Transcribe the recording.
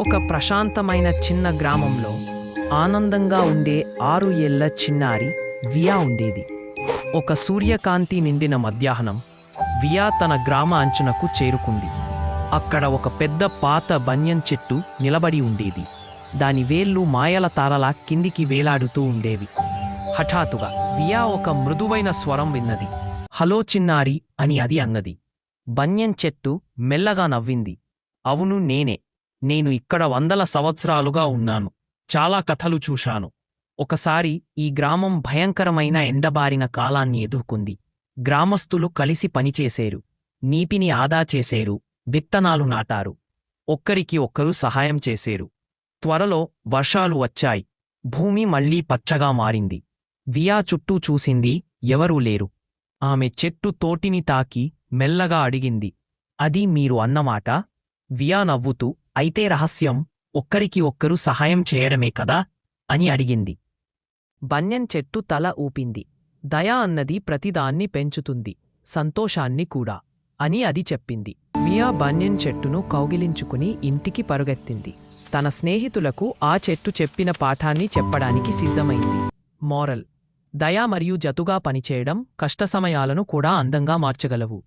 ఒక ప్రశాంతమైన చిన్న గ్రామంలో ఆనందంగా ఉండే 6 ఏళ్ల చిన్నారి వియా ఉండేది. ఒక సూర్యకాంతి నిండిన మధ్యాహ్నం వియా తన గ్రామ అంచునకు చేరుకుంది. అక్కడ ఒక పెద్ద పాత బన్యన్ చెట్టు నిలబడి ఉండేది. దాని వేళ్ళు మాయల తారలా కిందికి వేలాడుతూ ఉండేవి. హఠాత్తుగా వియా ఒక మృదువైన స్వరం విన్నది. హలో చిన్నారి అని అది అన్నది. బన్యన్ చెట్టు మెల్లగా నవ్వింది. అవును నేనే. నేను ఇక్కడ 100 సంవత్సరాలుగా ఉన్నాను. చాలా కథలు చూశాను. ఒకసారి ఈ గ్రామం భయంకరమైన ఎండబారిన కాలాన్ని ఎదుర్కొంది. గ్రామస్తులు కలిసి పనిచేశారు. నీటిని ఆదా చేశారు. విత్తనాలు నాటారు. ఒక్కరికి ఒక్కరు సహాయం చేశారు. త్వరలో వర్షాలు వచ్చాయి. భూమి మళ్లీ పచ్చగా మారింది. వియా చుట్టూ చూసింది. ఎవరూ లేరు. ఆమె చెట్టు తోటిని తాకి మెల్లగా అడిగింది. అది మీరు అన్నమాట? వియా నవ్వుతూ అయితే రహస్యం ఒక్కరికి ఒక్కరు సహాయం చేయడమే కదా అని అడిగింది. బన్యన్ చెట్టు తల ఊపింది. దయ అన్నది ప్రతిదాన్ని పెంచుతుంది, సంతోషాన్ని కూడా అని అది చెప్పింది. వియా బన్యన్ చెట్టును కౌగిలించుకుని ఇంటికి పరుగెత్తింది. తన స్నేహితులకు ఆ చెట్టు చెప్పిన పాఠాన్ని చెప్పడానికి సిద్ధమైంది. మోరల్: దయ మరియు జతుగా పనిచేయడం కష్టసమయాలను కూడా అందంగా మార్చగలవు.